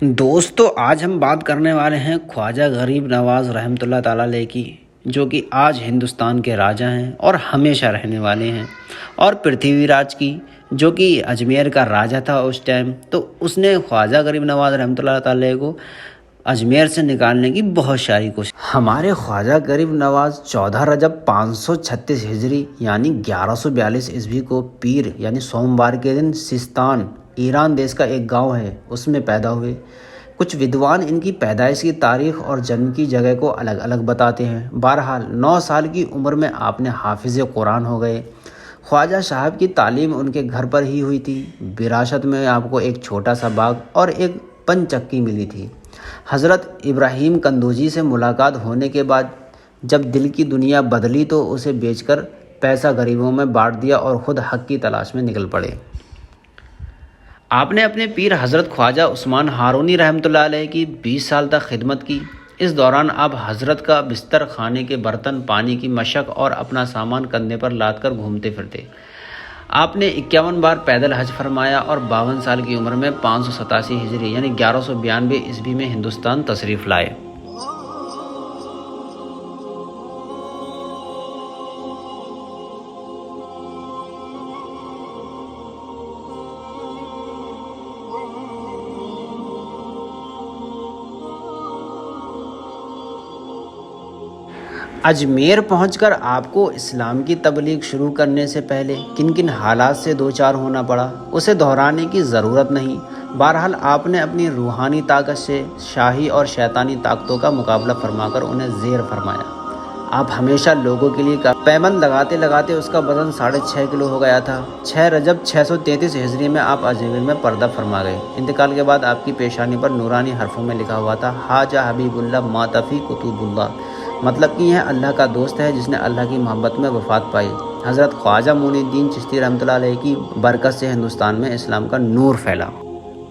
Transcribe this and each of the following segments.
دوستو آج ہم بات کرنے والے ہیں خواجہ غریب نواز رحمۃ اللہ تعالیٰ علیہ کی، جو کہ آج ہندوستان کے راجہ ہیں اور ہمیشہ رہنے والے ہیں، اور پرتھوی راج کی، جو کہ اجمیر کا راجہ تھا اس ٹائم۔ تو اس نے خواجہ غریب نواز رحمۃ اللہ تعالیٰ علیہ کو اجمیر سے نکالنے کی بہت ساری کوشش۔ ہمارے خواجہ غریب نواز 14 رجب 536 ہجری یعنی 1142 عیسوی کو پیر یعنی سوموار کے دن سیستان ایران دیش کا ایک گاؤں ہے اس میں پیدا ہوئے۔ کچھ ودوان ان کی پیدائش کی تاریخ اور جنم کی جگہ کو الگ الگ بتاتے ہیں۔ بہرحال 9 سال کی عمر میں آپ نے حافظ قرآن ہو گئے۔ خواجہ صاحب کی تعلیم ان کے گھر پر ہی ہوئی تھی۔ وراثت میں آپ کو ایک چھوٹا سا باغ اور ایک پن چکی ملی تھی۔ حضرت ابراہیم کندوجی سے ملاقات ہونے کے بعد جب دل کی دنیا بدلی تو اسے بیچ کر پیسہ غریبوں میں بانٹ دیا اور خود حق کی تلاش میں نکل پڑے۔ آپ نے اپنے پیر حضرت خواجہ عثمان ہارونی رحمۃ اللہ علیہ کی 20 سال تک خدمت کی۔ اس دوران آپ حضرت کا بستر، کھانے کے برتن، پانی کی مشق اور اپنا سامان کندھے پر لاد کر گھومتے پھرتے۔ آپ نے 51 بار پیدل حج فرمایا اور 52 سال کی عمر میں 587 ہجری یعنی 1192 عیسوی میں ہندوستان تشریف لائے۔ اجمیر پہنچ کر آپ کو اسلام کی تبلیغ شروع کرنے سے پہلے کن کن حالات سے دوچار ہونا پڑا اسے دہرانے کی ضرورت نہیں۔ بہرحال آپ نے اپنی روحانی طاقت سے شاہی اور شیطانی طاقتوں کا مقابلہ فرما کر انہیں زیر فرمایا۔ آپ ہمیشہ لوگوں کے لیے پیمند لگاتے لگاتے اس کا وزن 6.5 کلو ہو گیا تھا۔ 6 رجب 633 ہجری میں آپ اجمیر میں پردہ فرما گئے۔ انتقال کے بعد آپ کی پیشانی پر نورانی حرفوں میں لکھا ہوا تھا، خواجہ حبیب اللہ ماتفی کتب اللہ، مطلب کہ یہ اللہ کا دوست ہے جس نے اللہ کی محبت میں وفات پائی۔ حضرت خواجہ معین الدین چشتی رحمۃ اللہ علیہ کی برکت سے ہندوستان میں اسلام کا نور پھیلا۔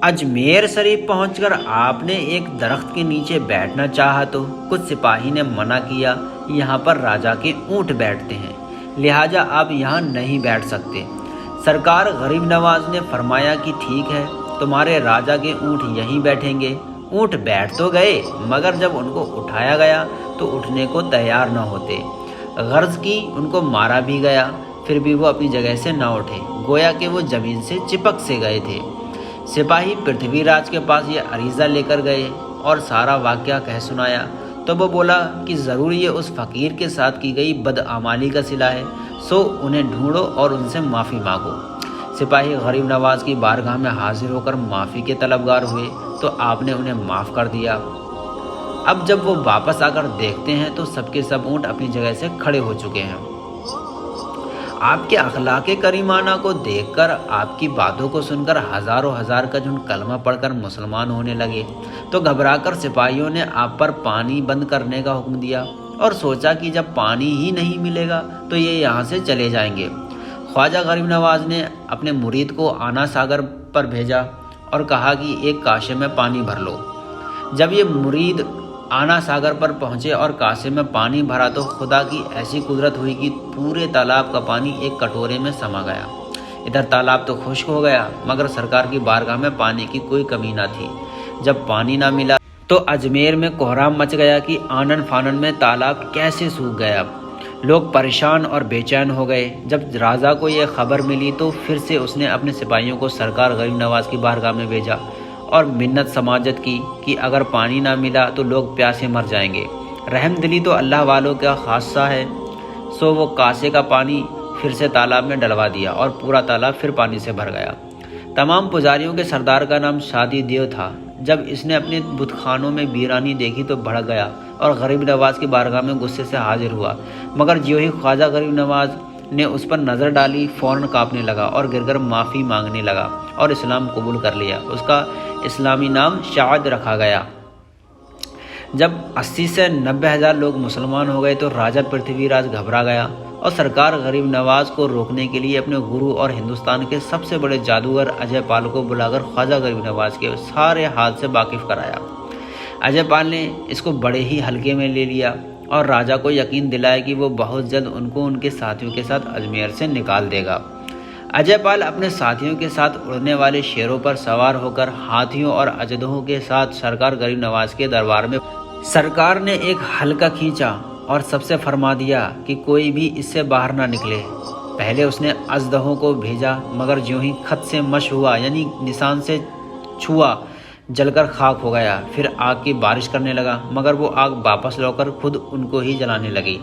اجمیر شریف پہنچ کر آپ نے ایک درخت کے نیچے بیٹھنا چاہا تو کچھ سپاہی نے منع کیا، یہاں پر راجا کے اونٹ بیٹھتے ہیں، لہٰذا آپ یہاں نہیں بیٹھ سکتے۔ سرکار غریب نواز نے فرمایا کہ ٹھیک ہے، تمہارے راجا کے اونٹ یہیں بیٹھیں گے۔ اونٹ بیٹھ تو گئے مگر جب ان کو اٹھایا گیا تو اٹھنے کو تیار نہ ہوتے۔ غرض کی ان کو مارا بھی گیا، پھر بھی وہ اپنی جگہ سے نہ اٹھے، گویا کہ وہ زمین سے چپک سے گئے تھے۔ سپاہی پرتھوی راج کے پاس یہ عریضہ لے کر گئے اور سارا واقعہ کہہ سنایا تو وہ بولا کہ ضرور یہ اس فقیر کے ساتھ کی گئی بدعمالی کا صلہ ہے، سو انہیں ڈھونڈو اور ان سے معافی مانگو۔ سپاہی غریب نواز کی بارگاہ میں حاضر ہو کر معافی کے طلبگار ہوئے تو آپ نے انہیں معاف کر دیا۔ اب جب وہ واپس آ کر دیکھتے ہیں تو سب کے سب اونٹ اپنی جگہ سے کھڑے ہو چکے ہیں۔ آپ کے اخلاق کریمانہ کو دیکھ کر، آپ کی باتوں کو سن کر ہزاروں ہزار کا جن کلمہ پڑھ کر مسلمان ہونے لگے تو گھبرا کر سپاہیوں نے آپ پر پانی بند کرنے کا حکم دیا اور سوچا کہ جب پانی ہی نہیں ملے گا تو یہ یہاں سے چلے جائیں گے۔ خواجہ غریب نواز نے اپنے مرید کو آنا ساگر پر بھیجا اور کہا کہ ایک کاشے میں پانی بھر لو۔ جب یہ مرید آنا ساگر پر پہنچے اور کاسے میں پانی بھرا تو خدا کی ایسی قدرت ہوئی کہ پورے تالاب کا پانی ایک کٹورے میں سما گیا۔ ادھر تالاب تو خشک ہو گیا مگر سرکار کی بارگاہ میں پانی کی کوئی کمی نہ تھی۔ جب پانی نہ ملا تو اجمیر میں کوہرام مچ گیا کہ آنن فانن میں تالاب کیسے سوکھ گیا۔ لوگ پریشان اور بے چین ہو گئے۔ جب راجا کو یہ خبر ملی تو پھر سے اس نے اپنے سپاہیوں کو سرکار غریب نواز کی بارگاہ میں بھیجا اور منت سماجت کی کہ اگر پانی نہ ملا تو لوگ پیاسے مر جائیں گے۔ رحم دلی تو اللہ والوں کا خاصہ ہے، سو وہ کاسے کا پانی پھر سے تالاب میں ڈلوا دیا اور پورا تالاب پھر پانی سے بھر گیا۔ تمام پجاریوں کے سردار کا نام شادی دیو تھا۔ جب اس نے اپنے بت خانوں میں ویرانی دیکھی تو بھڑک گیا اور غریب نواز کی بارگاہ میں غصے سے حاضر ہوا، مگر جو ہی خواجہ غریب نواز نے اس پر نظر ڈالی فوراً کانپنے لگا اور گر کر معافی مانگنے لگا اور اسلام قبول کر لیا۔ اس کا اسلامی نام شعد رکھا گیا۔ جب 80 سے 90 ہزار لوگ مسلمان ہو گئے تو راجہ پرتھوی راج گھبرا گیا اور سرکار غریب نواز کو روکنے کے لیے اپنے گرو اور ہندوستان کے سب سے بڑے جادوگر اجے پال کو بلا کر خواجہ غریب نواز کے سارے حال سے واقف کرایا۔ اجے پال نے اس کو بڑے ہی ہلکے میں لے لیا اور راجہ کو یقین دلایا کہ وہ بہت جلد ان کو ان کے ساتھیوں کے ساتھ اجمیر سے نکال دے گا۔ اجے پال اپنے ساتھیوں کے ساتھ اڑنے والے شیروں پر سوار ہو کر ہاتھیوں اور اژدھوں کے ساتھ سرکار غریب نواز کے دربار میں سرکار نے ایک حلقہ کھینچا اور سب سے فرما دیا کہ کوئی بھی اس سے باہر نہ نکلے۔ پہلے اس نے اژدھوں کو بھیجا، مگر جو ہی خط سے مش ہوا یعنی نشان سے چھوا، جل کر خاک ہو گیا۔ پھر آگ کی بارش کرنے لگا، مگر وہ آگ واپس لوٹ کر خود ان کو ہی جلانے لگی۔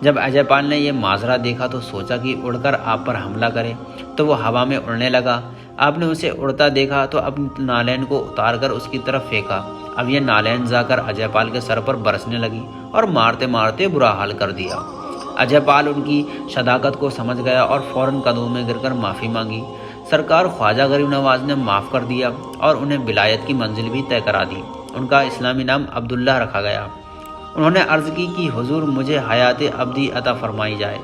جب اجے پال نے یہ ماجرا دیکھا تو سوچا کہ اڑ کر آپ پر حملہ کرے، تو وہ ہوا میں اڑنے لگا۔ آپ نے اسے اڑتا دیکھا تو اپنی نالین کو اتار کر اس کی طرف پھینکا۔ اب یہ نالین جا کر اجے پال کے سر پر برسنے لگی اور مارتے مارتے برا حال کر دیا۔ اجے پال ان کی صداقت کو سمجھ گیا اور فوراً قدموں میں گر کر معافی مانگی۔ سرکار خواجہ غریب نواز نے معاف کر دیا اور انہیں ولایت کی منزل بھی طے کرا دی۔ ان کا اسلامی نام عبداللہ رکھا گیا۔ انہوں نے عرض کی کہ حضور مجھے حیات ابدی عطا فرمائی جائے۔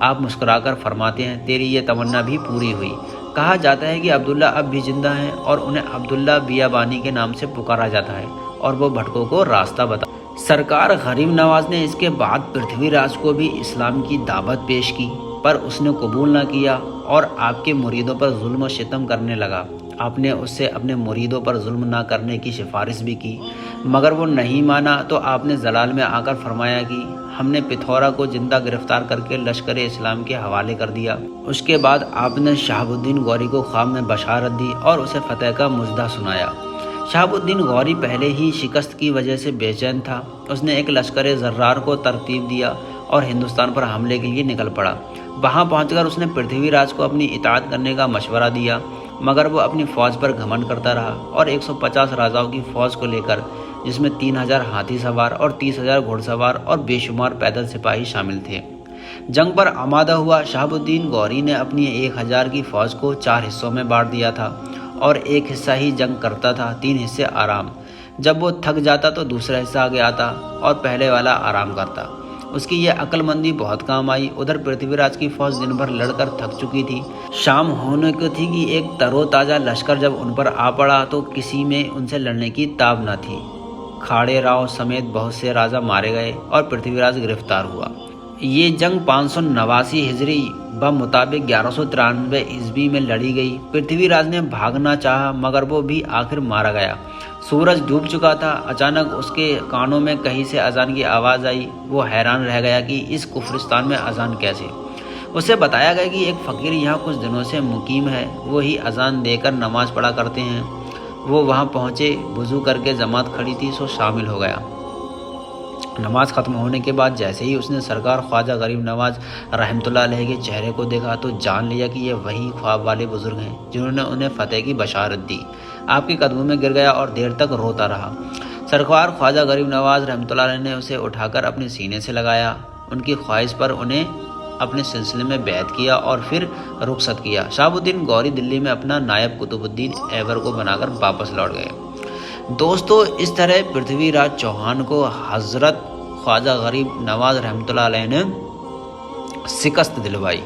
آپ مسکرا کر فرماتے ہیں تیری یہ تمنا بھی پوری ہوئی۔ کہا جاتا ہے کہ عبداللہ اب بھی زندہ ہیں اور انہیں عبداللہ بیابانی کے نام سے پکارا جاتا ہے اور وہ بھٹکوں کو راستہ بتا۔ سرکار غریب نواز نے اس کے بعد پرتھوی راج کو بھی اسلام کی دعوت پیش کی، پر اس نے قبول نہ کیا اور آپ کے مریدوں پر ظلم و ستم کرنے لگا۔ آپ نے اس سے اپنے مریدوں پر ظلم نہ کرنے کی سفارش بھی کی، مگر وہ نہیں مانا تو آپ نے زلال میں آ کر فرمایا کہ ہم نے پتھورا کو زندہ گرفتار کر کے لشکر اسلام کے حوالے کر دیا۔ اس کے بعد آپ نے شہاب الدین غوری کو خواب میں بشارت دی اور اسے فتح کا مژدہ سنایا۔ شہاب الدین غوری پہلے ہی شکست کی وجہ سے بے چین تھا۔ اس نے ایک لشکر زرار کو ترتیب دیا اور ہندوستان پر حملے کے لیے نکل پڑا۔ وہاں پہنچ کر اس نے پرتھوی راج کو اپنی اطاعت کرنے کا مشورہ دیا، مگر وہ اپنی فوج پر گھمنڈ کرتا رہا اور 150 راجاؤں کی فوج کو لے کر، جس میں 3000 ہاتھی سوار اور 30,000 گھوڑ سوار اور بے شمار پیدل سپاہی شامل تھے، جنگ پر آمادہ ہوا۔ شہاب الدین غوری نے اپنی 1000 کی فوج کو 4 حصوں میں بانٹ دیا تھا اور ایک حصہ ہی جنگ کرتا تھا، 3 حصے آرام۔ جب وہ تھک جاتا تو دوسرا حصہ آگے آتا اور پہلے والا آرام کرتا۔ اس کی یہ عقل مندی بہت کام آئی۔ ادھر پرتھوی راج کی فوج دن بھر لڑ کر تھک چکی تھی، شام ہونے کو تھی کہ ایک تر و تازہ لشکر جب ان پر آ پڑا تو کسی میں ان سے لڑنے کی تاب نہ تھی۔ کھاڑے راؤ سمیت بہت سے راجا مارے گئے اور پرتھوی راج گرفتار ہوا۔ یہ جنگ 589 ہجری بمطابق 1193 عیسوی میں لڑی گئی۔ پرتھوی راج نے بھاگنا چاہا مگر وہ بھی آخر مارا گیا۔ سورج ڈوب چکا تھا، اچانک اس کے کانوں میں کہیں سے اذان کی آواز آئی۔ وہ حیران رہ گیا کہ اس کفرستان میں اذان کیسے؟ اسے بتایا گیا کہ ایک فقیر یہاں کچھ دنوں سے مقیم ہے، وہی اذان دے کر نماز پڑھا کرتے ہیں۔ وہ وہاں پہنچے، وضو کر کے جماعت کھڑی تھی سو شامل ہو گیا۔ نماز ختم ہونے کے بعد جیسے ہی اس نے سرکار خواجہ غریب نواز رحمۃ اللہ علیہ کے چہرے کو دیکھا تو جان لیا کہ یہ وہی خواب والے بزرگ ہیں جنہوں نے انہیں فتح کی بشارت دی۔ آپ کے قدموں میں گر گیا اور دیر تک روتا رہا۔ سرکار خواجہ غریب نواز رحمۃ اللہ علیہ نے اسے اٹھا کر اپنے سینے سے لگایا، ان کی خواہش پر انہیں اپنے سلسلے میں بیعت کیا اور پھر رخصت کیا۔ شہاب الدین غوری دلی میں اپنا نائب قطب الدین ایور کو بنا کر واپس لوٹ گئے۔ دوستو، اس طرح پرتھوی راج چوہان کو حضرت خواجہ غریب نواز رحمۃ اللہ علیہ نے شکست دلوائی۔